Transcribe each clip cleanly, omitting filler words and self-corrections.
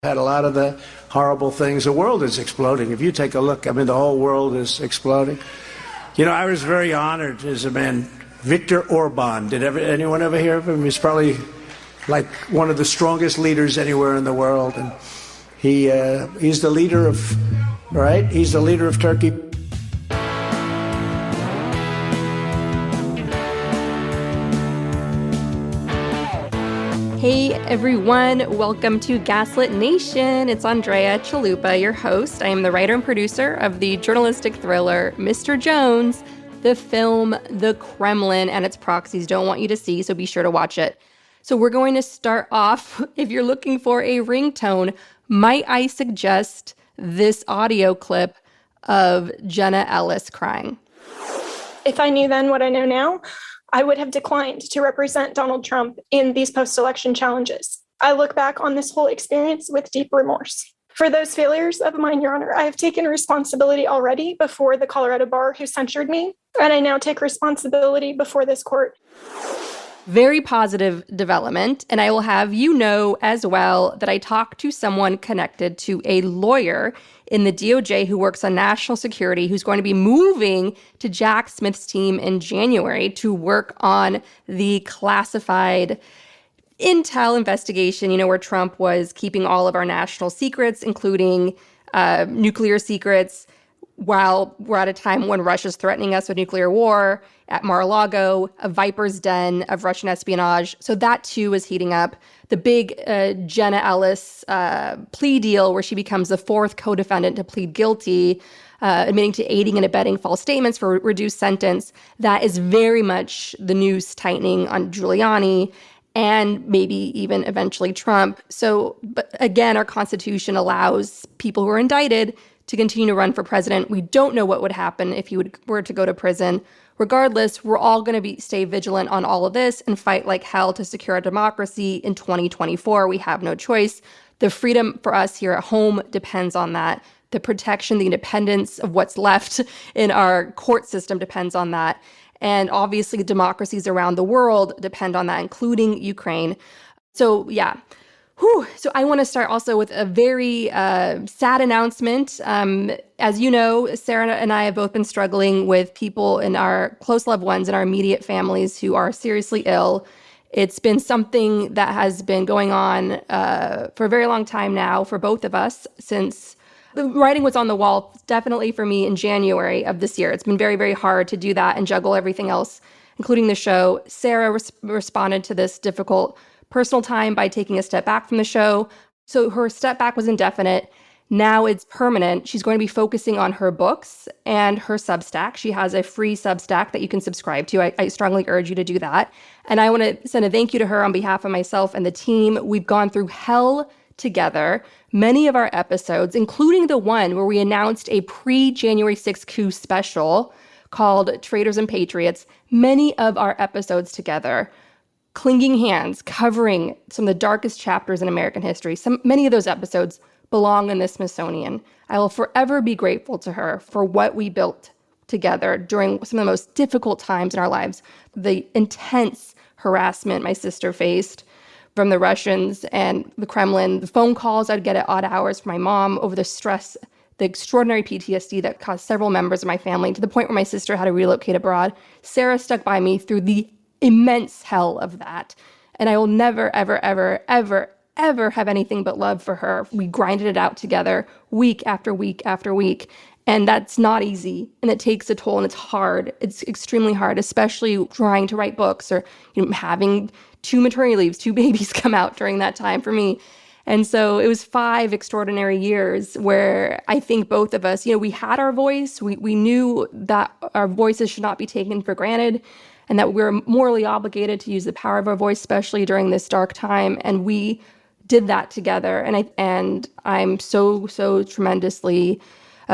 Had a lot of the horrible things. The world is exploding. If you take a look, I mean, the whole world is exploding. You know, I was very honored as a man. Viktor Orban, anyone ever hear of him? He's probably like one of the strongest leaders anywhere in the world. And he's the leader of, right? He's the leader of Turkey. Hey everyone, welcome to Gaslit Nation. It's Andrea Chalupa, your host. I am the writer and producer of the journalistic thriller Mr. Jones. The film The Kremlin and its proxies don't want you to see, so be sure to watch it. So we're going to start off, if you're looking for a ringtone, might I suggest this audio clip of Jenna Ellis crying? If I knew then what I know now, I would have declined to represent Donald Trump in these post-election challenges. I look back on this whole experience with deep remorse. For those failures of mine, Your Honor, I have taken responsibility already before the Colorado bar who censured me, and I now take responsibility before this court. Very positive development, and I will have you know as well that I talked to someone connected to a lawyer in the DOJ who works on national security who's going to be moving to Jack Smith's team in January to work on the classified intel investigation, you know, where Trump was keeping all of our national secrets, including nuclear secrets, while we're at a time when Russia's threatening us with nuclear war, at Mar-a-Lago, a viper's den of Russian espionage. So that too is heating up. The big Jenna Ellis plea deal where she becomes the fourth co-defendant to plead guilty, admitting to aiding and abetting false statements for reduced sentence. That is very much the noose tightening on Giuliani and maybe even eventually Trump. So, but again, our Constitution allows people who are indicted to continue to run for president. We don't know what would happen if he were to go to prison. Regardless, we're all going to stay vigilant on all of this and fight like hell to secure our democracy in 2024. We have no choice. The freedom for us here at home depends on that. The protection, the independence of what's left in our court system depends on that. And obviously, democracies around the world depend on that, including Ukraine. So, yeah. So I want to start also with a very sad announcement. As you know, Sarah and I have both been struggling with people in our close loved ones in our immediate families who are seriously ill. It's been something that has been going on for a very long time now for both of us since the writing was on the wall, definitely for me in January of this year. It's been very, very hard to do that and juggle everything else, including the show. Sarah responded to this difficult personal time by taking a step back from the show. So her step back was indefinite. Now it's permanent. She's going to be focusing on her books and her Substack. She has a free Substack that you can subscribe to. I strongly urge you to do that. And I want to send a thank you to her on behalf of myself and the team. We've gone through hell together. Many of our episodes, including the one where we announced a pre-January 6th coup special called Traitors and Patriots, many of our episodes together, clinging hands, covering some of the darkest chapters in American history. Many of those episodes belong in the Smithsonian. I will forever be grateful to her for what we built together during some of the most difficult times in our lives. The intense harassment my sister faced from the Russians and the Kremlin, the phone calls I'd get at odd hours from my mom over the stress, the extraordinary PTSD that caused several members of my family to the point where my sister had to relocate abroad. Sarah stuck by me through the immense hell of that. And I will never, ever, ever, ever, ever have anything but love for her. We grinded it out together week after week after week. And that's not easy. And it takes a toll and it's hard. It's extremely hard, especially trying to write books or having 2 maternity leaves, 2 babies come out during that time for me. And so it was 5 extraordinary years where I think both of us, we had our voice. We knew that our voices should not be taken for granted, and that we're morally obligated to use the power of our voice, especially during this dark time. And we did that together. And I'm so tremendously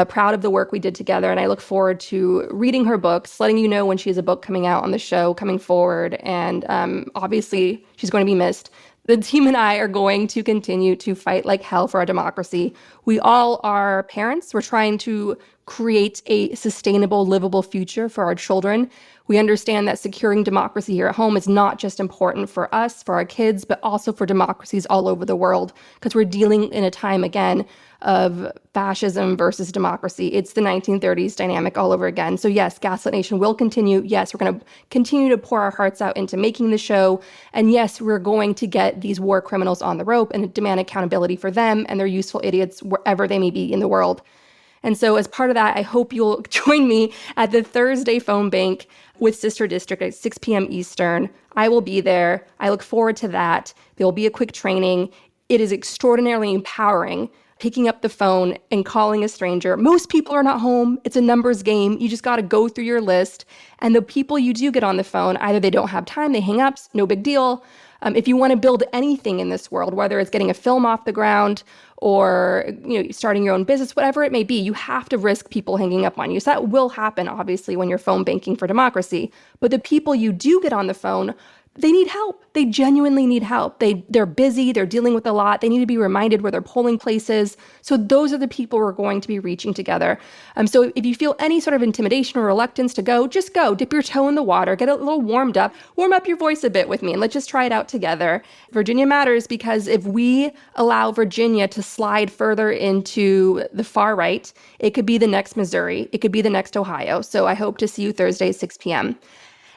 proud of the work we did together. And I look forward to reading her books, letting you know when she has a book coming out on the show, coming forward. And obviously, she's going to be missed. The team and I are going to continue to fight like hell for our democracy. We all are parents. We're trying to create a sustainable, livable future for our children. We understand that securing democracy here at home is not just important for us, for our kids, but also for democracies all over the world, because we're dealing in a time, again, of fascism versus democracy. It's the 1930s dynamic all over again. So yes, Gaslit Nation will continue. Yes, we're going to continue to pour our hearts out into making the show. And yes, we're going to get these war criminals on the rope and demand accountability for them and their useful idiots wherever they may be in the world. And so as part of that, I hope you'll join me at the Thursday phone bank with Sister District at 6 p.m. Eastern. I will be there. I look forward to that. There will be a quick training. It is extraordinarily empowering, picking up the phone and calling a stranger. Most people are not home. It's a numbers game. You just got to go through your list. And the people you do get on the phone, either they don't have time, they hang up, no big deal. If you want to build anything in this world, whether it's getting a film off the ground or starting your own business, whatever it may be, you have to risk people hanging up on you. So that will happen, obviously, when you're phone banking for democracy. But the people you do get on the phone, they need help. They genuinely need help. They're busy. They're dealing with a lot. They need to be reminded where their polling place is. So those are the people we're going to be reaching together. So if you feel any sort of intimidation or reluctance to go, just go. Dip your toe in the water. Get a little warmed up. Warm up your voice a bit with me, and let's just try it out together. Virginia matters, because if we allow Virginia to slide further into the far right, it could be the next Missouri. It could be the next Ohio. So I hope to see you Thursday, 6 p.m.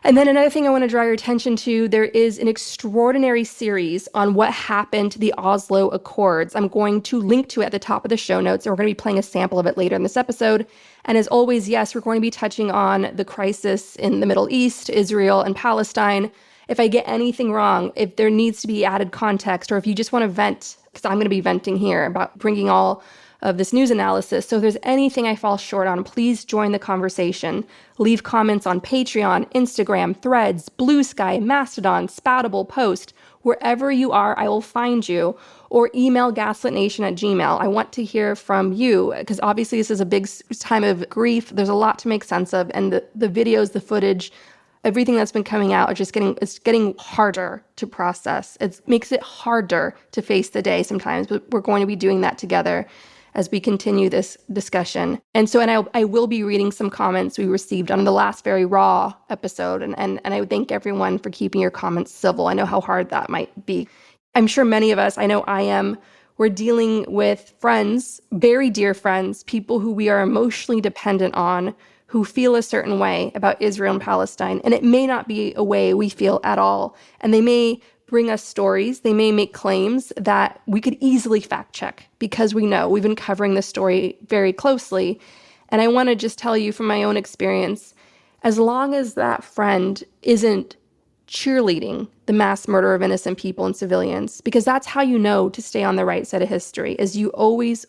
And then another thing I want to draw your attention to, there is an extraordinary series on what happened to the Oslo Accords. I'm going to link to it at the top of the show notes, and we're going to be playing a sample of it later in this episode. And as always, yes, we're going to be touching on the crisis in the Middle East, Israel and Palestine. If I get anything wrong, if there needs to be added context, or if you just want to vent, because I'm going to be venting here about bringing all of this news analysis. So if there's anything I fall short on, please join the conversation. Leave comments on Patreon, Instagram, Threads, Blue Sky, Mastodon, Spoutable, Post. Wherever you are, I will find you. Or email gaslitnation@gmail.com. I want to hear from you, because obviously this is a big time of grief. There's a lot to make sense of, and the videos, the footage, everything that's been coming out are just getting harder to process. It makes it harder to face the day sometimes, but we're going to be doing that together as we continue this discussion. And I will be reading some comments we received on the last very raw episode. And I thank everyone for keeping your comments civil. I know how hard that might be. I'm sure many of us, I know I am, we're dealing with friends, very dear friends, people who we are emotionally dependent on, who feel a certain way about Israel and Palestine. And it may not be a way we feel at all. And they may bring us stories. They may make claims that we could easily fact check, because we know we've been covering this story very closely. And I want to just tell you from my own experience, as long as that friend isn't cheerleading the mass murder of innocent people and civilians, because that's how you know to stay on the right side of history, is you always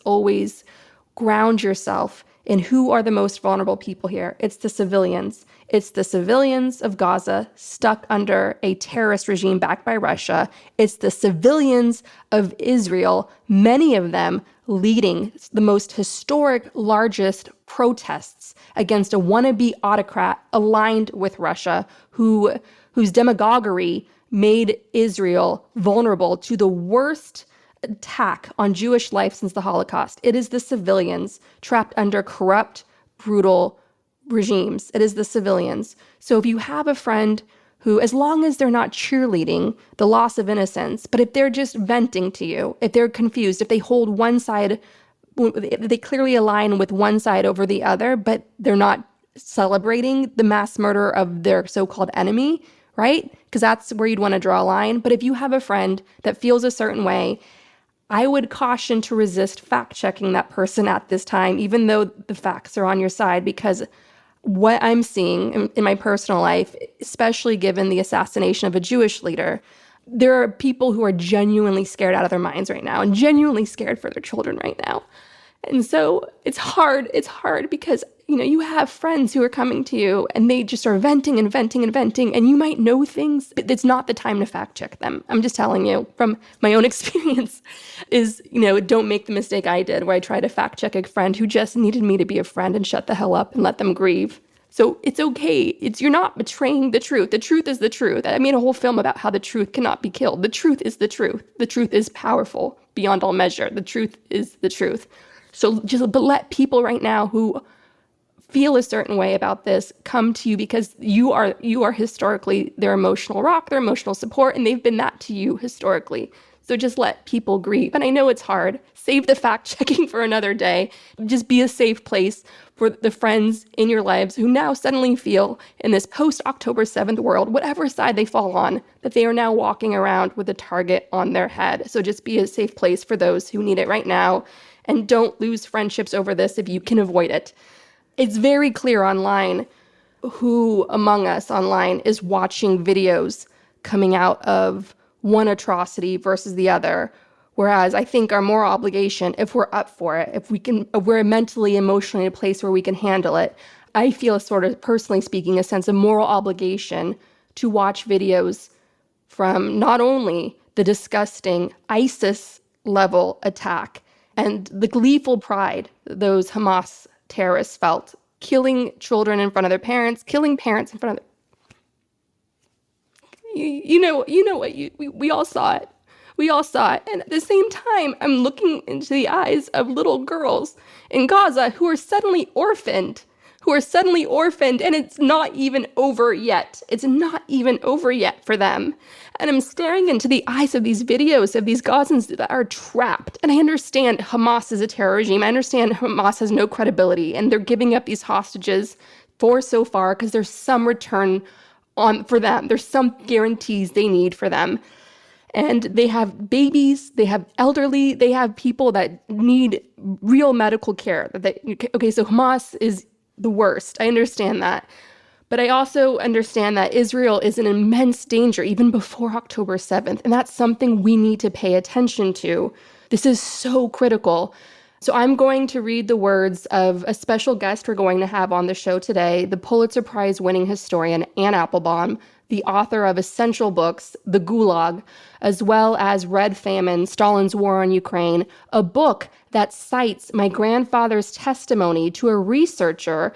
ground yourself in who are the most vulnerable people here. It's the civilians. It's the civilians of Gaza stuck under a terrorist regime backed by Russia. It's the civilians of Israel, many of them leading the most historic, largest protests against a wannabe autocrat aligned with Russia, whose demagoguery made Israel vulnerable to the worst attack on Jewish life since the Holocaust. It is the civilians trapped under corrupt, brutal regimes. It is the civilians. So if you have a friend who, as long as they're not cheerleading the loss of innocence, but if they're just venting to you, if they're confused, if they hold one side, they clearly align with one side over the other, but they're not celebrating the mass murder of their so-called enemy, right? Because that's where you'd want to draw a line. But if you have a friend that feels a certain way, I would caution to resist fact-checking that person at this time, even though the facts are on your side, because what I'm seeing in my personal life, especially given the assassination of a Jewish leader, there are people who are genuinely scared out of their minds right now and genuinely scared for their children right now. And so it's hard because, you have friends who are coming to you and they just are venting and venting and venting, and you might know things. It's not the time to fact check them. I'm just telling you from my own experience is, don't make the mistake I did where I tried to fact check a friend who just needed me to be a friend and shut the hell up and let them grieve. So it's okay. You're not betraying the truth. The truth is the truth. I made a whole film about how the truth cannot be killed. The truth is the truth. The truth is powerful beyond all measure. The truth is the truth. So but let people right now who feel a certain way about this come to you because you are historically their emotional rock, their emotional support, and they've been that to you historically. So just let people grieve. And I know it's hard. Save the fact-checking for another day. Just be a safe place for the friends in your lives who now suddenly feel in this post-October 7th world, whatever side they fall on, that they are now walking around with a target on their head. So just be a safe place for those who need it right now. And don't lose friendships over this if you can avoid it. It's very clear online who among us online is watching videos coming out of one atrocity versus the other. Whereas I think our moral obligation, if we're up for it, if we're mentally, emotionally in a place where we can handle it, I feel sort of, personally speaking, a sense of moral obligation to watch videos from not only the disgusting ISIS-level attack and the gleeful pride those Hamas terrorists felt, killing children in front of their parents, killing parents in front of their... We all saw it. We all saw it. And at the same time, I'm looking into the eyes of little girls in Gaza who are suddenly orphaned, and it's not even over yet. It's not even over yet for them. And I'm staring into the eyes of these videos of these Gazans that are trapped. And I understand Hamas is a terror regime. I understand Hamas has no credibility, and they're giving up these hostages for so far because there's some return on for them. There's some guarantees they need for them. And they have babies, they have elderly, they have people that need real medical care. Okay, so Hamas is the worst. I understand that. But I also understand that Israel is in immense danger even before October 7th. And that's something we need to pay attention to. This is so critical. So I'm going to read the words of a special guest we're going to have on the show today, the Pulitzer Prize winning historian Anne Applebaum, the author of essential books, The Gulag, as well as Red Famine, Stalin's War on Ukraine, a book that cites my grandfather's testimony to a researcher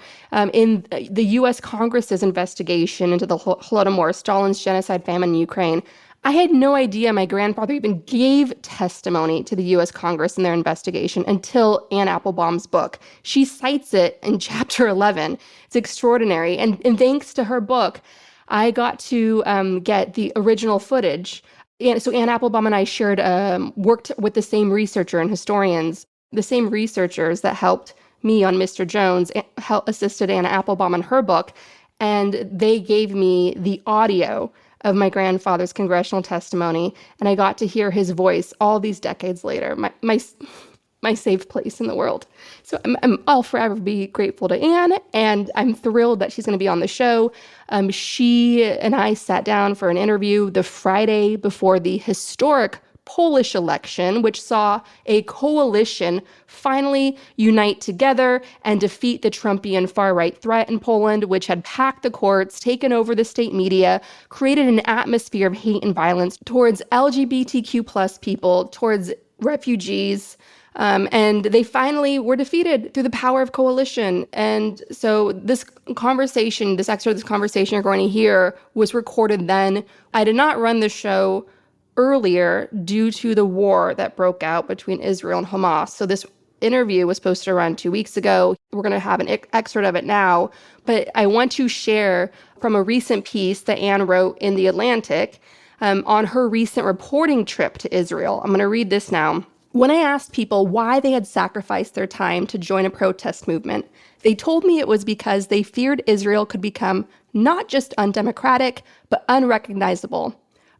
in the U.S. Congress's investigation into the Holodomor, Stalin's genocide famine in Ukraine. I had no idea my grandfather even gave testimony to the U.S. Congress in their investigation until Anne Applebaum's book. She cites it in chapter 11. It's extraordinary. And thanks to her book, I got to get the original footage. So Anne Applebaum and I worked with the same researcher and historians, the same researchers that helped me on Mr. Jones, assisted Anne Applebaum on her book, and they gave me the audio of my grandfather's congressional testimony, and I got to hear his voice all these decades later, my safe place in the world. So I'll forever be grateful to Anne, and I'm thrilled that she's going to be on the show. She and I sat down for an interview the Friday before the historic Polish election, which saw a coalition finally unite together and defeat the Trumpian far-right threat in Poland, which had packed the courts, taken over the state media, created an atmosphere of hate and violence towards LGBTQ plus people, towards refugees, and they finally were defeated through the power of coalition. And so this conversation, this excerpt of this conversation you're going to hear was recorded then. I did not run the show earlier due to the war that broke out between Israel and Hamas. So this interview was supposed to run 2 weeks ago. We're going to have an excerpt of it now. But I want to share from a recent piece that Anne wrote in The Atlantic on her recent reporting trip to Israel. I'm going to read this now. When I asked people why they had sacrificed their time to join a protest movement, they told me it was because they feared Israel could become not just undemocratic, but unrecognizable,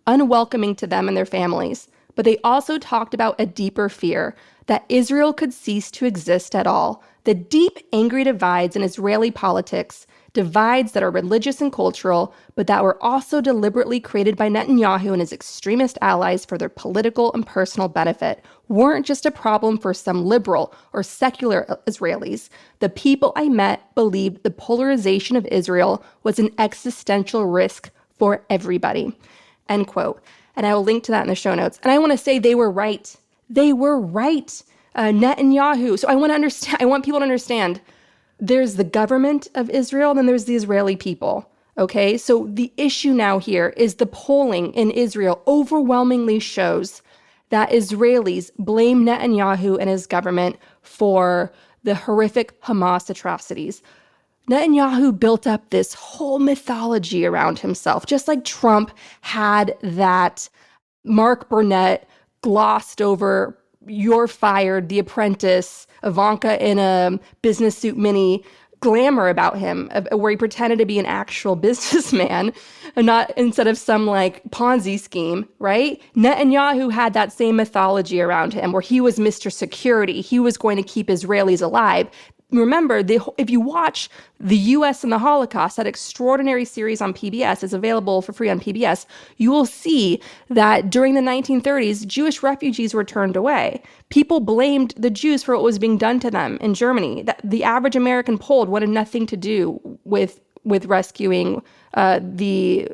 unwelcoming to them and their families. But they also talked about a deeper fear that Israel could cease to exist at all. The deep, angry divides in Israeli politics, divides that are religious and cultural, but that were also deliberately created by Netanyahu and his extremist allies for their political and personal benefit, weren't just a problem for some liberal or secular Israelis. The people I met believed the polarization of Israel was an existential risk for everybody. End quote. And I will link to that in the show notes. And I want to say they were right. They were right. Netanyahu. So I want people to understand there's the government of Israel, and then there's the Israeli people. Okay. So the issue now here is the polling in Israel overwhelmingly shows that Israelis blame Netanyahu and his government for the horrific Hamas atrocities. Netanyahu built up this whole mythology around himself, just like Trump had that Mark Burnett glossed over, "You're fired," The Apprentice, Ivanka in a business suit mini glamour about him, where he pretended to be an actual businessman and not instead of some like Ponzi scheme, right? Netanyahu had that same mythology around him where he was Mr. Security. He was going to keep Israelis alive. Remember, if you watch The U.S. and the Holocaust, that extraordinary series on PBS is available for free on PBS, you will see that during the 1930s, Jewish refugees were turned away. People blamed the Jews for what was being done to them in Germany. The average American polled wanted nothing to do with rescuing the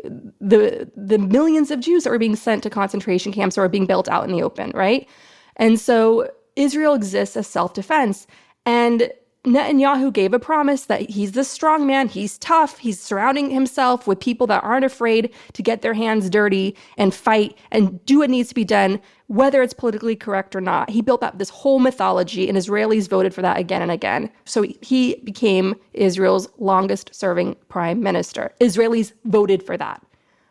millions of Jews that were being sent to concentration camps or were being built out in the open, right? And so Israel exists as self-defense. And Netanyahu gave a promise that he's the strong man, he's tough, he's surrounding himself with people that aren't afraid to get their hands dirty and fight and do what needs to be done, whether it's politically correct or not. He built up this whole mythology, and Israelis voted for that again and again. So he became Israel's longest serving prime minister. Israelis voted for that.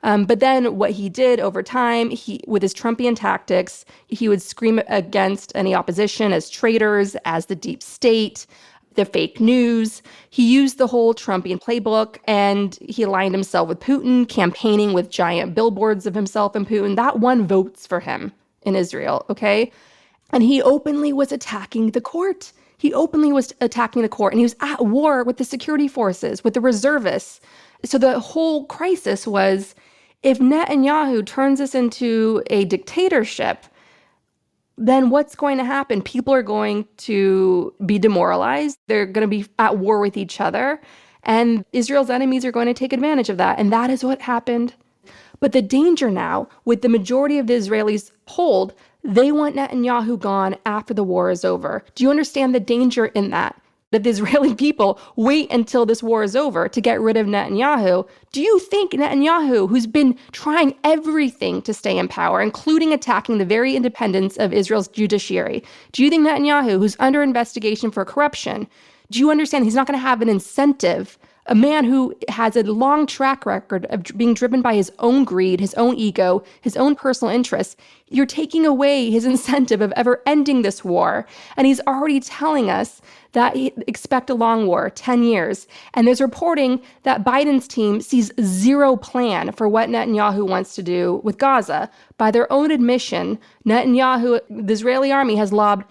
But then what he did over time, with his Trumpian tactics, he would scream against any opposition as traitors, as the deep state, the fake news. He used the whole Trumpian playbook, and he aligned himself with Putin, campaigning with giant billboards of himself and Putin. That won votes for him in Israel, okay? And he openly was attacking the court. He openly was attacking the court, and he was at war with the security forces, with the reservists. So the whole crisis was, if Netanyahu turns this into a dictatorship, then what's going to happen? People are going to be demoralized. They're going to be at war with each other. And Israel's enemies are going to take advantage of that. And that is what happened. But the danger now, with the majority of the Israelis polled, they want Netanyahu gone after the war is over. Do you understand the danger in that? That the Israeli people wait until this war is over to get rid of Netanyahu. Do you think Netanyahu, who's been trying everything to stay in power, including attacking the very independence of Israel's judiciary, do you think Netanyahu, who's under investigation for corruption, do you understand he's not going to have an incentive? A man who has a long track record of being driven by his own greed, his own ego, his own personal interests. You're taking away his incentive of ever ending this war. And he's already telling us that he expect a long war, 10 years. And there's reporting that Biden's team sees zero plan for what Netanyahu wants to do with Gaza. By their own admission, Netanyahu, the Israeli army, has lobbed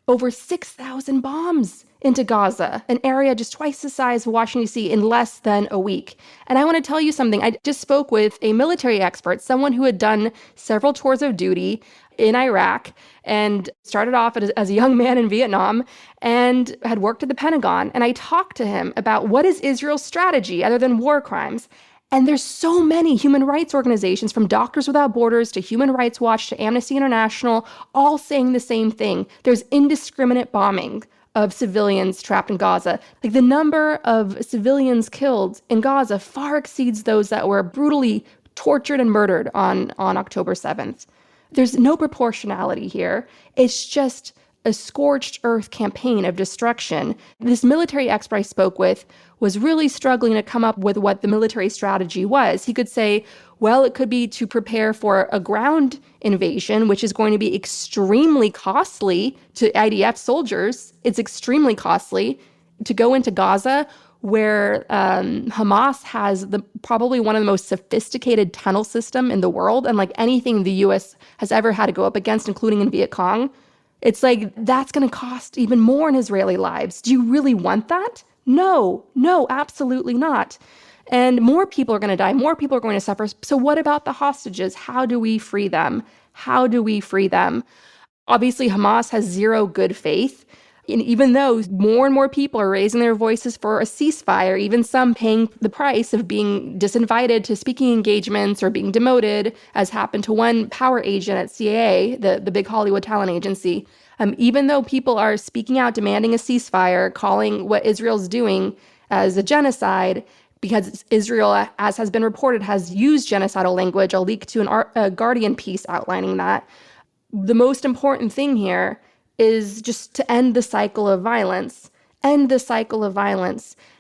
over 6,000 bombs into Gaza, an area just twice the size of Washington, D.C. in less than a week. And I want to tell you something. I just spoke with a military expert, someone who had done several tours of duty in Iraq and started off as a young man in Vietnam and had worked at the Pentagon. And I talked to him about what is Israel's strategy other than war crimes. And there's so many human rights organizations, from Doctors Without Borders to Human Rights Watch to Amnesty International, all saying the same thing. There's indiscriminate bombing of civilians trapped in Gaza. Like, the number of civilians killed in Gaza far exceeds those that were brutally tortured and murdered on October 7th. There's no proportionality here. It's just a scorched earth campaign of destruction. This military expert I spoke with was really struggling to come up with what the military strategy was. He could say, well, it could be to prepare for a ground invasion, which is going to be extremely costly to IDF soldiers. It's extremely costly to go into Gaza, where Hamas has probably one of the most sophisticated tunnel system in the world, and like anything the U.S. has ever had to go up against, including in Viet Cong. It's that's going to cost even more in Israeli lives. Do you really want that? No, absolutely not. And more people are going to die. More people are going to suffer. So what about the hostages? How do we free them? Obviously, Hamas has zero good faith. And even though more and more people are raising their voices for a ceasefire, even some paying the price of being disinvited to speaking engagements or being demoted, as happened to one power agent at CAA, the big Hollywood talent agency, even though people are speaking out, demanding a ceasefire, calling what Israel's doing as a genocide, because Israel, as has been reported, has used genocidal language, a leak to a Guardian piece outlining that. The most important thing here is just to end the cycle of violence.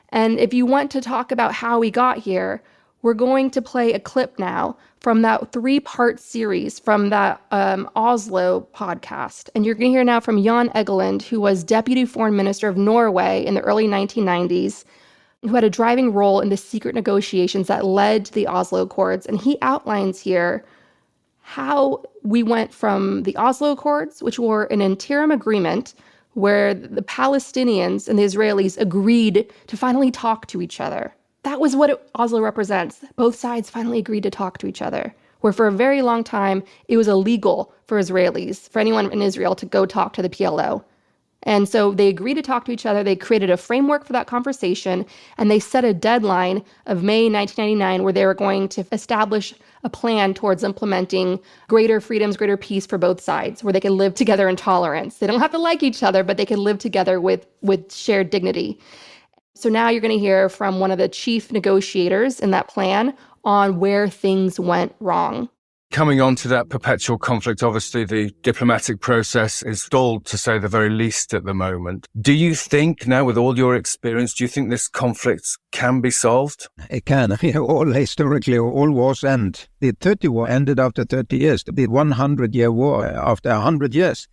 And if you want to talk about how we got here, we're going to play a clip now from that 3-part series from that Oslo podcast. And you're going to hear now from Jan Egeland, who was Deputy Foreign Minister of Norway in the early 1990s, who had a driving role in the secret negotiations that led to the Oslo Accords. And he outlines here how we went from the Oslo Accords, which were an interim agreement where the Palestinians and the Israelis agreed to finally talk to each other. That was what Oslo represents. Both sides finally agreed to talk to each other, where for a very long time, it was illegal for Israelis, for anyone in Israel to go talk to the PLO. And so they agreed to talk to each other. They created a framework for that conversation, and they set a deadline of May 1999 where they were going to establish a plan towards implementing greater freedoms, greater peace for both sides, where they could live together in tolerance. They don't have to like each other, but they can live together with shared dignity. So now you're going to hear from one of the chief negotiators in that plan on where things went wrong. Coming on to that perpetual conflict, obviously the diplomatic process is stalled, to say the very least, at the moment. Do you think now, with all your experience, do you think this conflict can be solved? It can. All historically, all wars end. The 30 war ended after 30 years. The 100-year war after 100 years.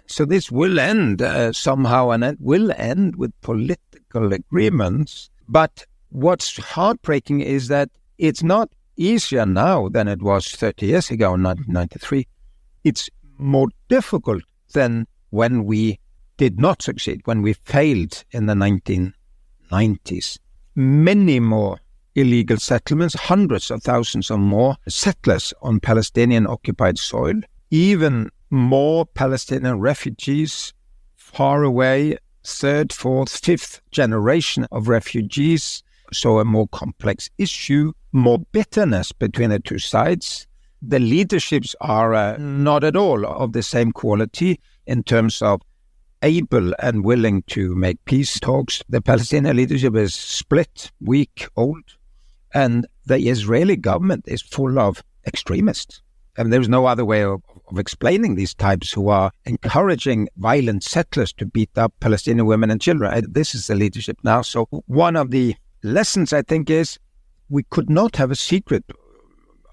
So this will end somehow, and it will end with political agreements. But what's heartbreaking is that it's not easier now than it was 30 years ago in 1993. It's more difficult than when we did not succeed, when we failed in the 1990s. Many more illegal settlements, hundreds of thousands or more settlers on Palestinian-occupied soil, even more Palestinian refugees far away, 3rd, 4th, 5th generation of refugees. So a more complex issue, more bitterness between the two sides. The leaderships are not at all of the same quality in terms of able and willing to make peace talks. The Palestinian leadership is split, weak, old, and the Israeli government is full of extremists. And there's no other way of explaining these types who are encouraging violent settlers to beat up Palestinian women and children. This is the leadership now. So one of the lessons, I think, is we could not have a secret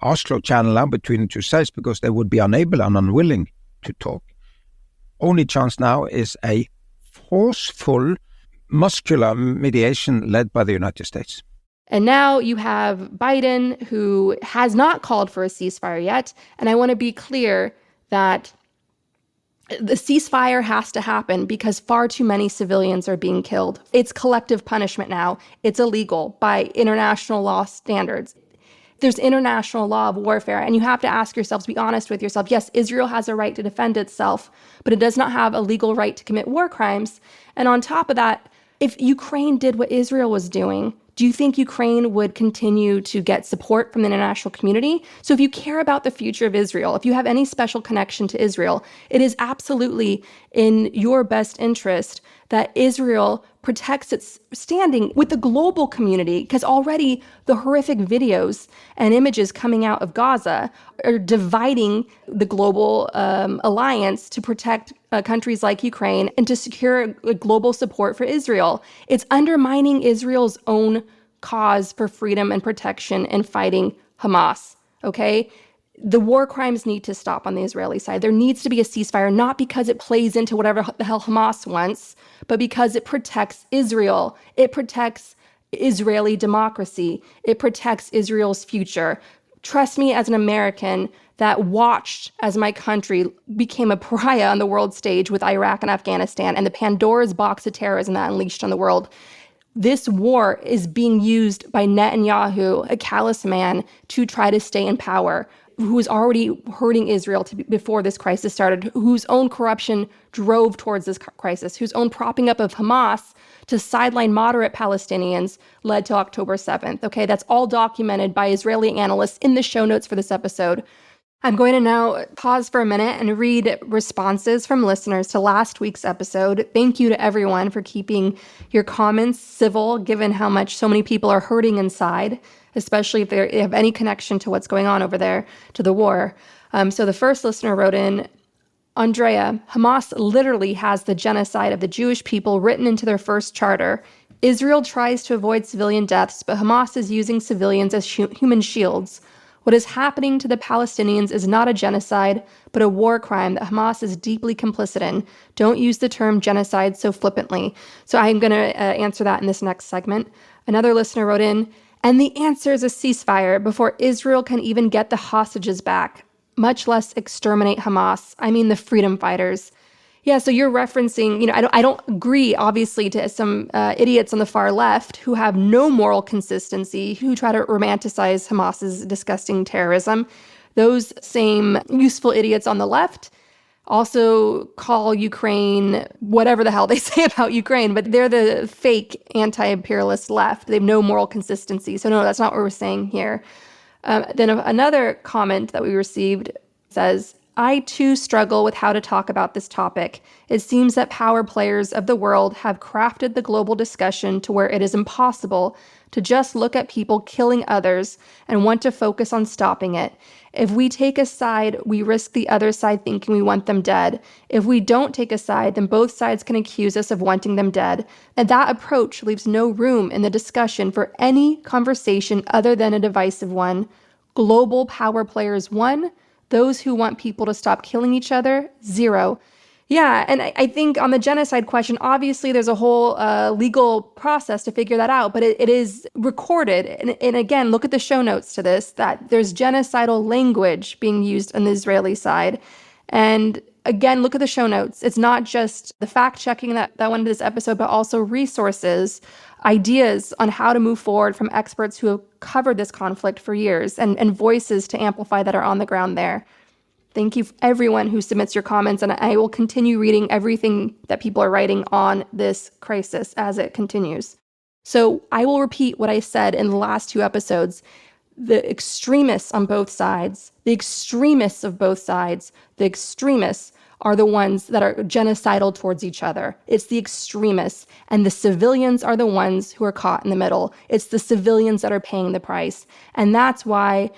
Oslo channel now between the two sides because they would be unable and unwilling to talk. Only chance now is a forceful, muscular mediation led by the United States. And now you have Biden, who has not called for a ceasefire yet. And I want to be clear that the ceasefire has to happen because far too many civilians are being killed. It's collective punishment now. It's illegal by international law standards. There's international law of warfare, and you have to ask yourself, to be honest with yourself, yes, Israel has a right to defend itself, but it does not have a legal right to commit war crimes. And on top of that, if Ukraine did what Israel was doing, do you think Ukraine would continue to get support from the international community? So if you care about the future of Israel, if you have any special connection to Israel, it is absolutely in your best interest that Israel protects its standing with the global community, because already the horrific videos and images coming out of Gaza are dividing the global alliance to protect countries like Ukraine and to secure global support for Israel. It's undermining Israel's own cause for freedom and protection in fighting Hamas, okay? The war crimes need to stop on the Israeli side. There needs to be a ceasefire, not because it plays into whatever the hell Hamas wants, but because it protects Israel. It protects Israeli democracy. It protects Israel's future. Trust me, as an American that watched as my country became a pariah on the world stage with Iraq and Afghanistan and the Pandora's box of terrorism that unleashed on the world, this war is being used by Netanyahu, a callous man, to try to stay in power, who was already hurting Israel before this crisis started, whose own corruption drove towards this crisis, whose own propping up of Hamas to sideline moderate Palestinians led to October 7th. Okay, that's all documented by Israeli analysts in the show notes for this episode. I'm going to now pause for a minute and read responses from listeners to last week's episode. Thank you to everyone for keeping your comments civil, given how much so many people are hurting inside, especially if they have any connection to what's going on over there, to the war. So the first listener wrote in, Andrea, Hamas literally has the genocide of the Jewish people written into their first charter. Israel tries to avoid civilian deaths, but Hamas is using civilians as human shields. What is happening to the Palestinians is not a genocide, but a war crime that Hamas is deeply complicit in. Don't use the term genocide so flippantly. So I'm going to answer that in this next segment. Another listener wrote in, and the answer is a ceasefire before Israel can even get the hostages back, much less exterminate Hamas. I mean the freedom fighters. Yeah, so you're referencing, I don't agree, obviously, to some idiots on the far left who have no moral consistency, who try to romanticize Hamas's disgusting terrorism. Those same useful idiots on the left also call Ukraine whatever the hell they say about Ukraine, but they're the fake anti-imperialist left. They have no moral consistency. So no, that's not what we're saying here. Then another comment that we received says, I too struggle with how to talk about this topic. It seems that power players of the world have crafted the global discussion to where it is impossible to just look at people killing others and want to focus on stopping it. If we take a side, we risk the other side thinking we want them dead. If we don't take a side, then both sides can accuse us of wanting them dead. And that approach leaves no room in the discussion for any conversation other than a divisive one. Global power players, 1. Those who want people to stop killing each other, 0. Yeah, and I think on the genocide question, obviously there's a whole legal process to figure that out, but it is recorded. And again, look at the show notes to this, that there's genocidal language being used on the Israeli side. And again, look at the show notes. It's not just the fact checking that went into this episode, but also resources, ideas on how to move forward from experts who have covered this conflict for years, and voices to amplify that are on the ground there. Thank you everyone who submits your comments, and I will continue reading everything that people are writing on this crisis as it continues. So I will repeat what I said in the last 2 episodes. The extremists on both sides, the extremists of both sides, the extremists are the ones that are genocidal towards each other. It's the extremists, and the civilians are the ones who are caught in the middle. It's the civilians that are paying the price. And that's why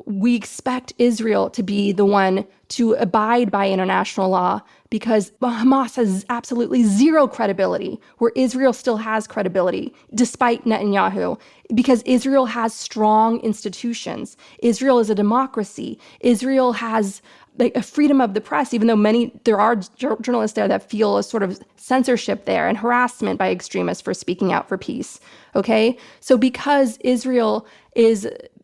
we expect Israel to be the one to abide by international law, because Hamas has absolutely 0 credibility, where Israel still has credibility, despite Netanyahu, because Israel has strong institutions. Israel is a democracy. Israel has a freedom of the press, even though there are journalists there that feel a sort of censorship there and harassment by extremists for speaking out for peace. Okay? So because Israel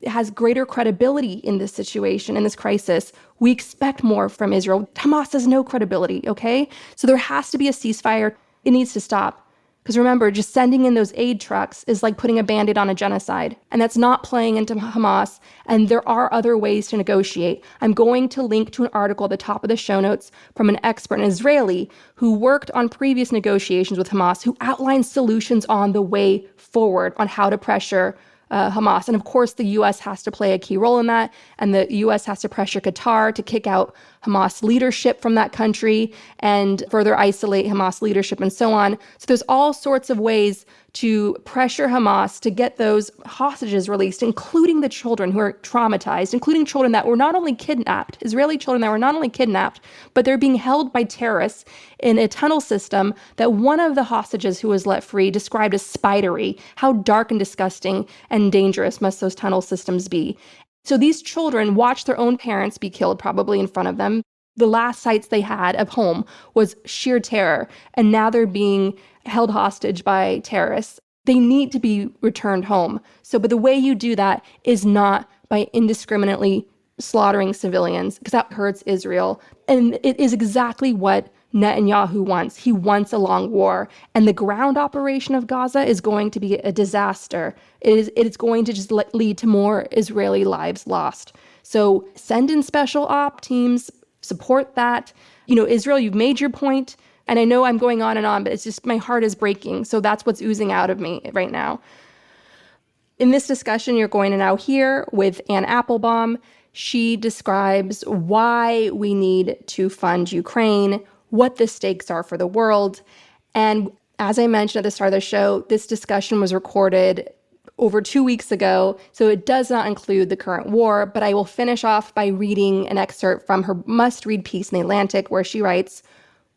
has greater credibility in this situation, in this crisis, we expect more from Israel. Hamas has no credibility, okay? So there has to be a ceasefire. It needs to stop. Because remember, just sending in those aid trucks is like putting a Band-Aid on a genocide. And that's not playing into Hamas. And there are other ways to negotiate. I'm going to link to an article at the top of the show notes from an expert, an Israeli, who worked on previous negotiations with Hamas, who outlined solutions on the way forward on how to pressure Hamas. And of course, the U.S. has to play a key role in that. And the U.S. has to pressure Qatar to kick out Hamas leadership from that country and further isolate Hamas leadership and so on. So there's all sorts of ways to pressure Hamas to get those hostages released, including the children who are traumatized, including children that were not only kidnapped, Israeli children that were not only kidnapped, but they're being held by terrorists in a tunnel system that one of the hostages who was let free described as spidery. How dark and disgusting and dangerous must those tunnel systems be? So these children watched their own parents be killed, probably in front of them. The last sights they had of home was sheer terror, and now they're being held hostage by terrorists. They need to be returned home. But the way you do that is not by indiscriminately slaughtering civilians, because that hurts Israel. And it is exactly what Netanyahu wants. He wants a long war. And the ground operation of Gaza is going to be a disaster. It's going to just lead to more Israeli lives lost. So send in special op teams, support that. Israel, you've made your point. And I know I'm going on and on, but it's just my heart is breaking. So that's what's oozing out of me right now. In this discussion, you're going to now hear with Anne Applebaum. She describes why we need to fund Ukraine, what the stakes are for the world. And as I mentioned at the start of the show, this discussion was recorded over 2 weeks ago, so it does not include the current war, but I will finish off by reading an excerpt from her must-read piece in The Atlantic, where she writes,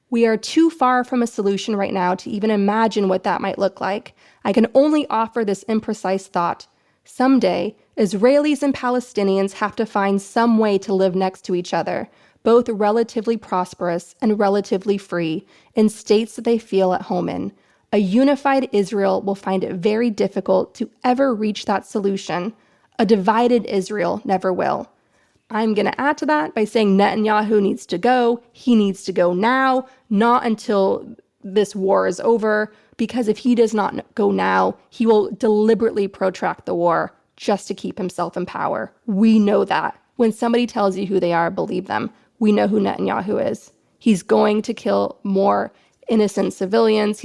We are too far from a solution right now to even imagine what that might look like. I can only offer this imprecise thought. Someday, Israelis and Palestinians have to find some way to live next to each other, both relatively prosperous and relatively free, in states that they feel at home in. A unified Israel will find it very difficult to ever reach that solution. A divided Israel never will. I'm going to add to that by saying Netanyahu needs to go. He needs to go now, not until this war is over, because if he does not go now, he will deliberately protract the war just to keep himself in power. We know that. When somebody tells you who they are, believe them. We know who Netanyahu is. He's going to kill more innocent civilians.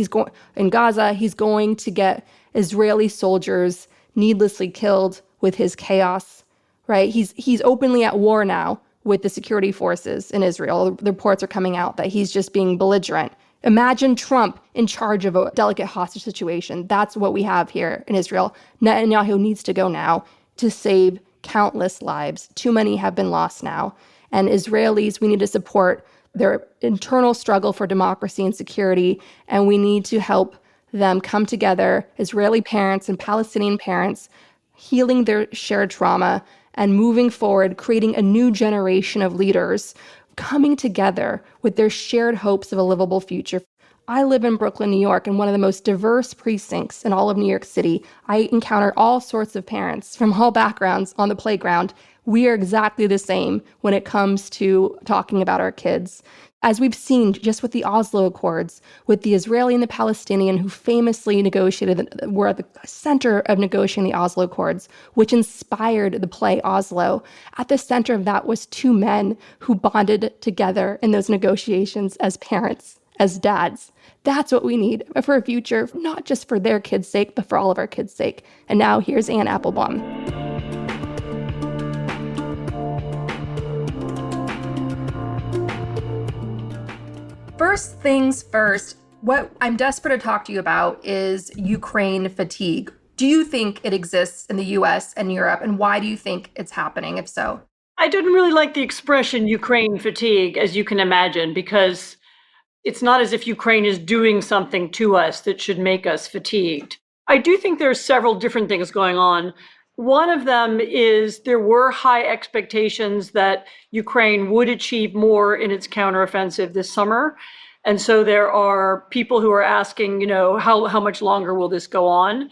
In Gaza, he's going to get Israeli soldiers needlessly killed with his chaos, right? He's openly at war now with the security forces in Israel. The reports are coming out that he's just being belligerent. Imagine Trump in charge of a delicate hostage situation. That's what we have here in Israel. Netanyahu needs to go now to save countless lives. Too many have been lost now. And Israelis, we need to support their internal struggle for democracy and security, and we need to help them come together, Israeli parents and Palestinian parents, healing their shared trauma and moving forward, creating a new generation of leaders coming together with their shared hopes of a livable future. I live in Brooklyn, New York, in one of the most diverse precincts in all of New York City. I encounter all sorts of parents from all backgrounds on the playground. We are exactly the same when it comes to talking about our kids. As we've seen just with the Oslo Accords, with the Israeli and the Palestinian who famously were at the center of negotiating the Oslo Accords, which inspired the play Oslo. At the center of that was two men who bonded together in those negotiations as parents, as dads. That's what we need for a future, not just for their kids' sake, but for all of our kids' sake. And now here's Anne Applebaum. First things first, what I'm desperate to talk to you about is Ukraine fatigue. Do you think it exists in the US and Europe, and why do you think it's happening, if so? I didn't really like the expression Ukraine fatigue, as you can imagine, because it's not as if Ukraine is doing something to us that should make us fatigued. I do think there are several different things going on. One of them is there were high expectations that Ukraine would achieve more in its counteroffensive this summer. And so there are people who are asking, how much longer will this go on?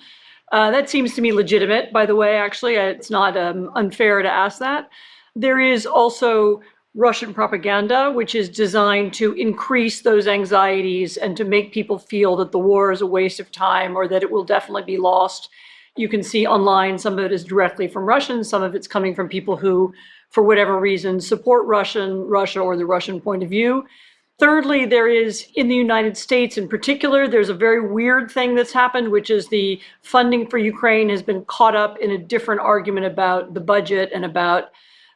That seems to me legitimate, by the way, actually. It's not unfair to ask that. There is also Russian propaganda, which is designed to increase those anxieties and to make people feel that the war is a waste of time or that it will definitely be lost. You can see online, some of it is directly from Russians, some of it's coming from people who, for whatever reason, support Russia or the Russian point of view. Thirdly, there is, in the United States in particular, there's a very weird thing that's happened, which is the funding for Ukraine has been caught up in a different argument about the budget and about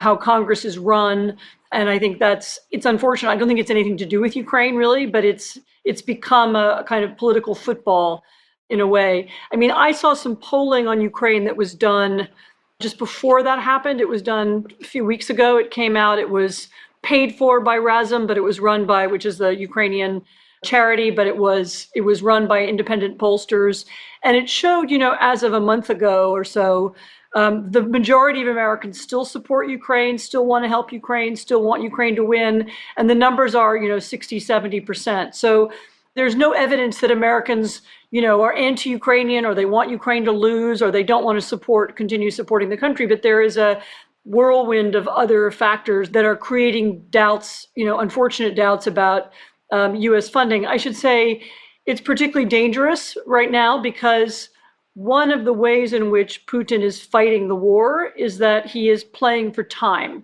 how Congress is run. And I think it's unfortunate. I don't think it's anything to do with Ukraine, really, but it's become a kind of political football in a way. I mean, I saw some polling on Ukraine that was done just before that happened. It was done a few weeks ago. It came out. It was paid for by Razum, but it was run by, which is the Ukrainian charity, but it was run by independent pollsters. And it showed, as of a month ago or so, the majority of Americans still support Ukraine, still want to help Ukraine, still want Ukraine to win. And the numbers are, 60, 70%. So there's no evidence that Americans, are anti-Ukrainian or they want Ukraine to lose or they don't want to continue supporting the country. But there is a whirlwind of other factors that are creating doubts, unfortunate doubts about U.S. funding. I should say it's particularly dangerous right now because one of the ways in which Putin is fighting the war is that he is playing for time.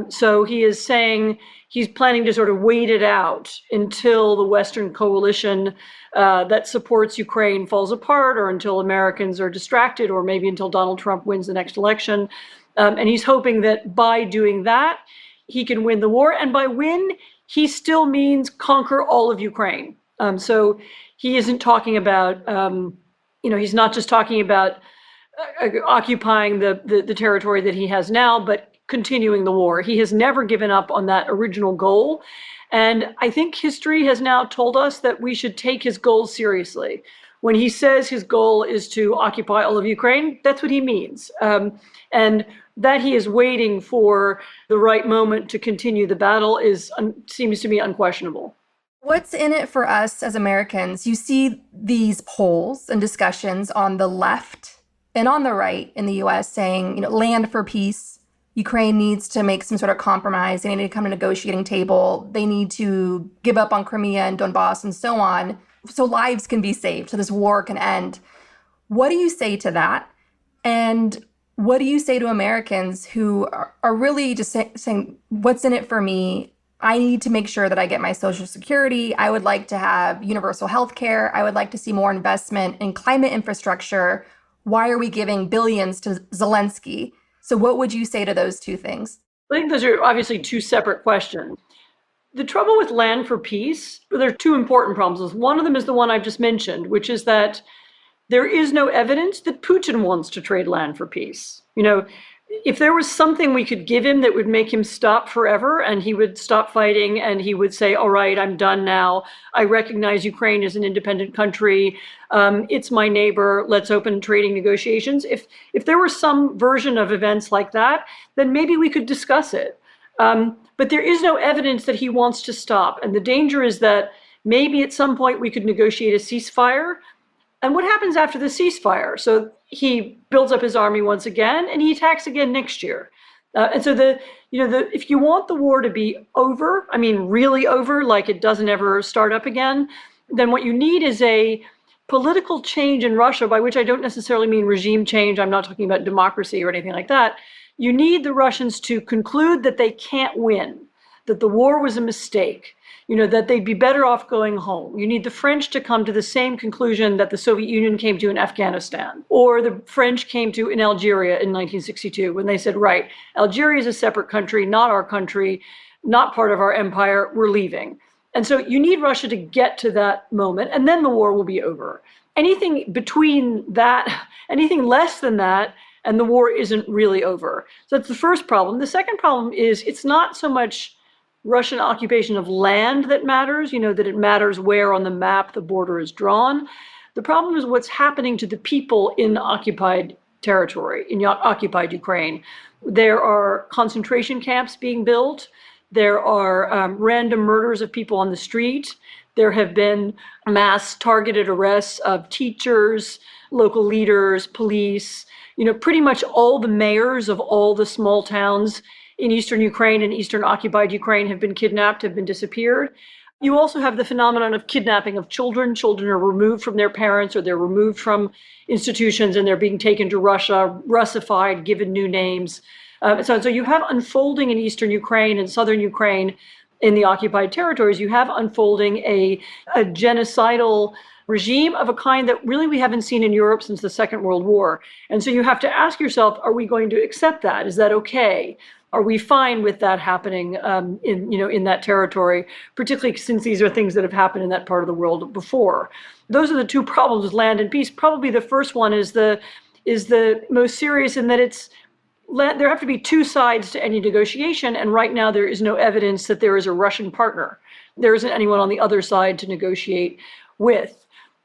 So he is saying he's planning to sort of wait it out until the Western coalition that supports Ukraine falls apart or until Americans are distracted or maybe until Donald Trump wins the next election. And he's hoping that by doing that, he can win the war. And by win, he still means conquer all of Ukraine. So he isn't talking about, he's not just talking about occupying the territory that he has now, but continuing the war. He has never given up on that original goal. And I think history has now told us that we should take his goals seriously. When he says his goal is to occupy all of Ukraine, that's what he means. And that he is waiting for the right moment to continue the battle seems to me unquestionable. What's in it for us as Americans? You see these polls and discussions on the left and on the right in the US saying, land for peace. Ukraine needs to make some sort of compromise. They need to come to a negotiating table. They need to give up on Crimea and Donbass and so on, so lives can be saved, so this war can end. What do you say to that? And what do you say to Americans who are really just saying, what's in it for me? I need to make sure that I get my Social Security. I would like to have universal health care. I would like to see more investment in climate infrastructure. Why are we giving billions to Zelensky? So what would you say to those two things? I think those are obviously two separate questions. The trouble with land for peace, there are two important problems. One of them is the one I've just mentioned, which is that there is no evidence that Putin wants to trade land for peace. If there was something we could give him that would make him stop forever and he would stop fighting and he would say, all right, I'm done now. I recognize Ukraine as an independent country. It's my neighbor. Let's open trading negotiations. If there were some version of events like that, then maybe we could discuss it. But there is no evidence that he wants to stop. And the danger is that maybe at some point we could negotiate a ceasefire. And what happens after the ceasefire? So he builds up his army once again, and he attacks again next year. And so if you want the war to be over, really over, like it doesn't ever start up again, then what you need is a political change in Russia, by which I don't necessarily mean regime change. I'm not talking about democracy or anything like that. You need the Russians to conclude that they can't win, that the war was a mistake, that they'd be better off going home. You need the French to come to the same conclusion that the Soviet Union came to in Afghanistan, or the French came to in Algeria in 1962, when they said, right, Algeria is a separate country, not our country, not part of our empire, we're leaving. And so you need Russia to get to that moment, and then the war will be over. Anything between that, anything less than that, and the war isn't really over. So that's the first problem. The second problem is it's not so much Russian occupation of land that matters, that it matters where on the map the border is drawn. The problem is what's happening to the people in occupied territory, in occupied Ukraine. There are concentration camps being built. There are random murders of people on the street. There have been mass targeted arrests of teachers, local leaders, police. Pretty much all the mayors of all the small towns in eastern Ukraine and eastern occupied Ukraine have been kidnapped, have been disappeared. You also have the phenomenon of kidnapping of children. Children are removed from their parents, or they're removed from institutions and they're being taken to Russia, Russified, given new names. So you have unfolding in eastern Ukraine and southern Ukraine in the occupied territories, you have unfolding a genocidal regime of a kind that really we haven't seen in Europe since the Second World War. And so you have to ask yourself, are we going to accept that? Is that okay? Are we fine with that happening in that territory, particularly since these are things that have happened in that part of the world before? Those are the two problems with land and peace. Probably the first one is the most serious in that there have to be two sides to any negotiation, and right now there is no evidence that there is a Russian partner. There isn't anyone on the other side to negotiate with.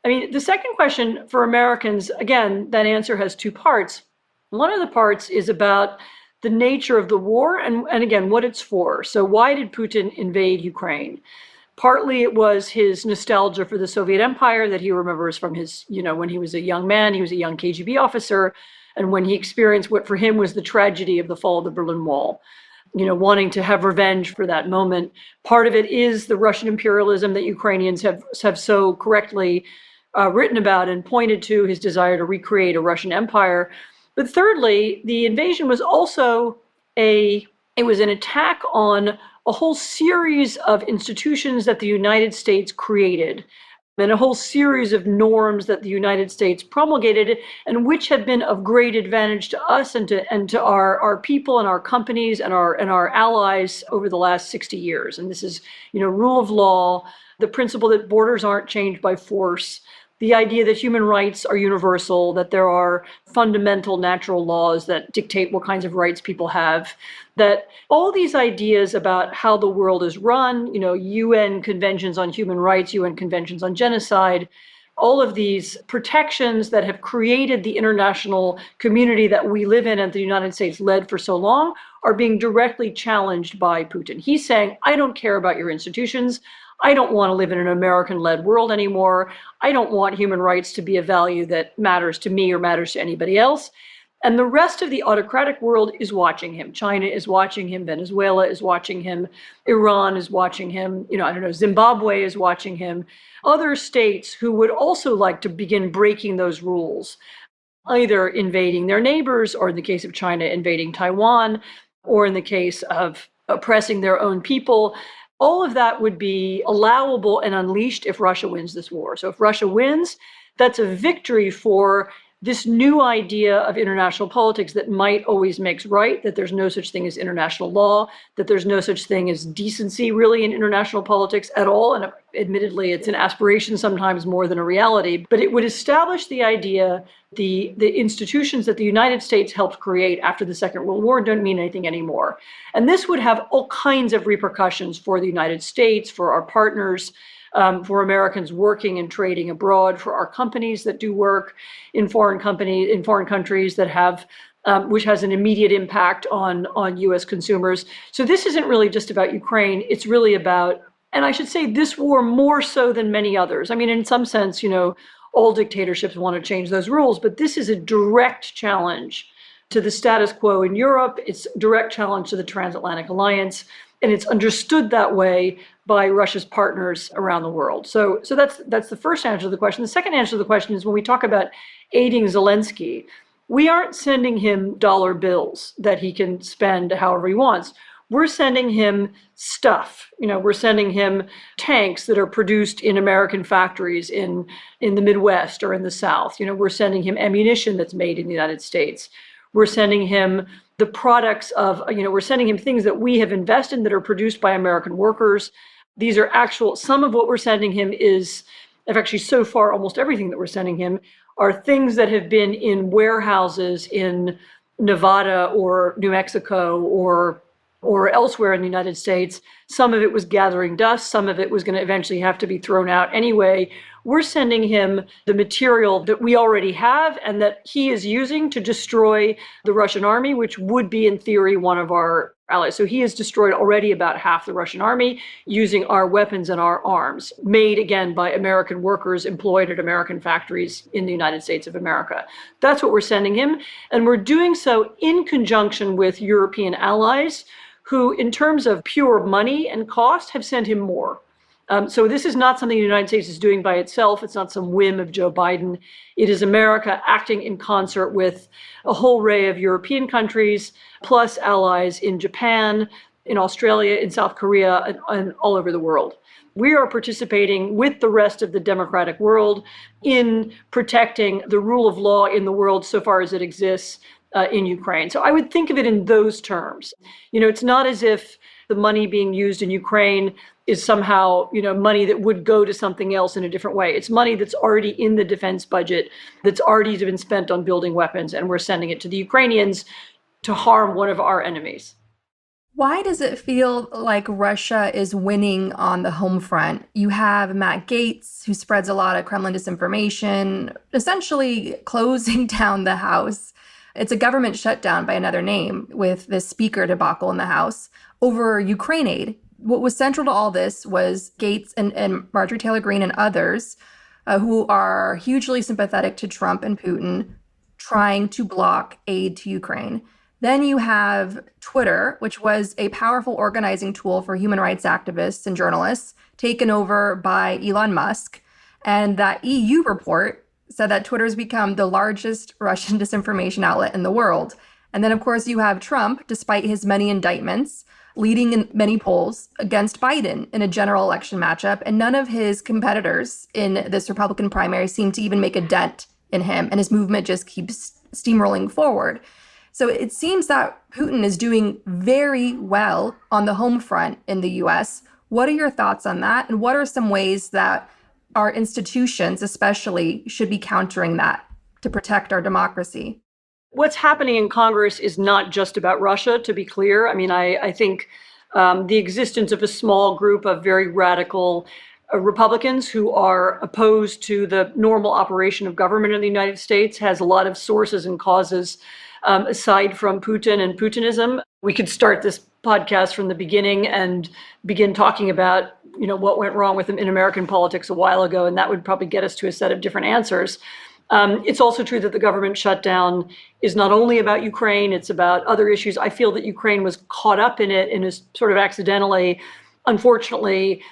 The second question for Americans, again, that answer has two parts. One of the parts is about the nature of the war and again, what it's for. So why did Putin invade Ukraine? Partly it was his nostalgia for the Soviet Empire that he remembers from his, when he was a young man, he was a young KGB officer, and when he experienced what for him was the tragedy of the fall of the Berlin Wall, wanting to have revenge for that moment. Part of it is the Russian imperialism that Ukrainians have so correctly written about and pointed to, his desire to recreate a Russian empire. But thirdly, the invasion was also an attack on a whole series of institutions that the United States created and a whole series of norms that the United States promulgated and which have been of great advantage to us and to our people and our companies and our allies over the last 60 years. And this is, rule of law, the principle that borders aren't changed by force, the idea that human rights are universal, that there are fundamental natural laws that dictate what kinds of rights people have, that all these ideas about how the world is run, UN conventions on human rights, UN conventions on genocide, all of these protections that have created the international community that we live in and the United States led for so long are being directly challenged by Putin. He's saying, I don't care about your institutions. I don't want to live in an American-led world anymore. I don't want human rights to be a value that matters to me or matters to anybody else. And the rest of the autocratic world is watching him. China is watching him. Venezuela is watching him. Iran is watching him. Zimbabwe is watching him. Other states who would also like to begin breaking those rules, either invading their neighbors, or in the case of China, invading Taiwan, or in the case of oppressing their own people. All of that would be allowable and unleashed if Russia wins this war. So if Russia wins, that's a victory for this new idea of international politics that might always makes right, that there's no such thing as international law, that there's no such thing as decency really in international politics at all. And admittedly, it's an aspiration sometimes more than a reality, but it would establish the idea the institutions that the United States helped create after the Second World War don't mean anything anymore. And this would have all kinds of repercussions for the United States, for our partners, for Americans working and trading abroad, for our companies that do work in foreign countries that have, which has an immediate impact on U.S. consumers. So this isn't really just about Ukraine. It's really about, and I should say this war more so than many others. I mean, in some sense, all dictatorships want to change those rules, but this is a direct challenge to the status quo in Europe. It's a direct challenge to the transatlantic alliance. And it's understood that way by Russia's partners around the world. So that's the first answer to the question. The second answer to the question is when we talk about aiding Zelensky, we aren't sending him dollar bills that he can spend however he wants. We're sending him stuff. We're sending him tanks that are produced in American factories in the Midwest or in the South. We're sending him ammunition that's made in the United States. We're sending him the products of, we're sending him things that we have invested in that are produced by American workers. These are some of what we're sending him is, actually so far, almost everything that we're sending him are things that have been in warehouses in Nevada or New Mexico or elsewhere in the United States. Some of it was gathering dust. Some of it was going to eventually have to be thrown out anyway. We're sending him the material that we already have and that he is using to destroy the Russian army, which would be, in theory, one of our allies. So he has destroyed already about half the Russian army using our weapons and our arms, made, again, by American workers employed at American factories in the United States of America. That's what we're sending him. And we're doing so in conjunction with European allies who, in terms of pure money and cost, have sent him more. So this is not something the United States is doing by itself. It's not some whim of Joe Biden. It is America acting in concert with a whole array of European countries, plus allies in Japan, in Australia, in South Korea, and all over the world. We are participating with the rest of the democratic world in protecting the rule of law in the world so far as it exists in Ukraine. So I would think of it in those terms. It's not as if the money being used in Ukraine is somehow, money that would go to something else in a different way. It's money that's already in the defense budget, that's already been spent on building weapons, and we're sending it to the Ukrainians to harm one of our enemies. Why does it feel like Russia is winning on the home front? You have Matt Gaetz, who spreads a lot of Kremlin disinformation, essentially closing down the House. It's a government shutdown by another name with this speaker debacle in the House over Ukraine aid. What was central to all this was Gaetz and Marjorie Taylor Greene and others who are hugely sympathetic to Trump and Putin trying to block aid to Ukraine. Then you have Twitter, which was a powerful organizing tool for human rights activists and journalists, taken over by Elon Musk. And that EU report said that Twitter's become the largest Russian disinformation outlet in the world. And then, of course, you have Trump, despite his many indictments, leading in many polls against Biden in a general election matchup. And none of his competitors in this Republican primary seem to even make a dent in him. And his movement just keeps steamrolling forward. So it seems that Putin is doing very well on the home front in the US. What are your thoughts on that? And what are some ways that our institutions especially should be countering that to protect our democracy? What's happening in Congress is not just about Russia, to be clear. I mean, I think the existence of a small group of very radical Republicans who are opposed to the normal operation of government in the United States has a lot of sources and causes aside from Putin and Putinism. We could start this podcast from the beginning and begin talking about, what went wrong in American politics a while ago, and that would probably get us to a set of different answers. It's also true that the government shutdown is not only about Ukraine, it's about other issues. I feel that Ukraine was caught up in it and is sort of accidentally. Unfortunately,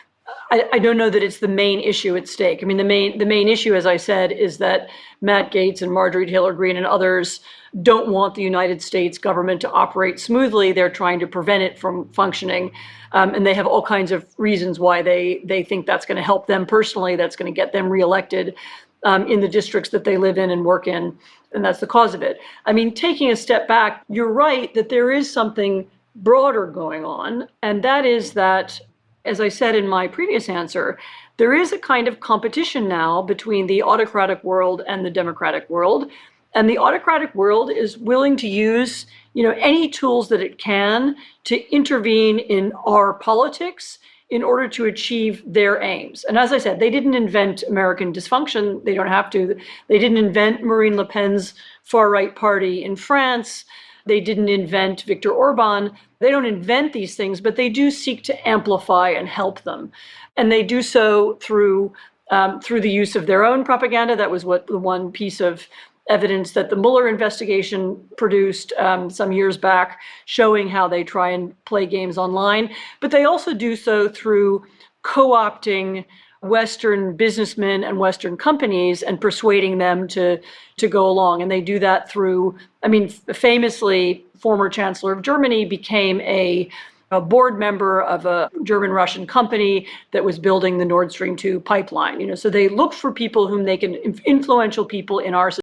I don't know that it's the main issue at stake. I mean, the main issue, as I said, is that Matt Gaetz and Marjorie Taylor Greene and others don't want the United States government to operate smoothly. They're trying to prevent it from functioning. And they have all kinds of reasons why they think that's going to help them personally, that's going to get them reelected in the districts that they live in and work in. And that's the cause of it. I mean, taking a step back, you're right that there is something broader going on. And that is that, as I said in my previous answer, there is a kind of competition now between the autocratic world and the democratic world. And the autocratic world is willing to use, any tools that it can to intervene in our politics in order to achieve their aims. And as I said, they didn't invent American dysfunction. They don't have to. They didn't invent Marine Le Pen's far-right party in France. They didn't invent Viktor Orban. They don't invent these things, but they do seek to amplify and help them. And they do so through the use of their own propaganda. That was what the one piece of evidence that the Mueller investigation produced some years back, showing how they try and play games online. But they also do so through co-opting Western businessmen and Western companies and persuading them to go along. And they do that through, famously, former Chancellor of Germany became a board member of a German-Russian company that was building the Nord Stream 2 pipeline. So they look for people whom they can, influential people in our society,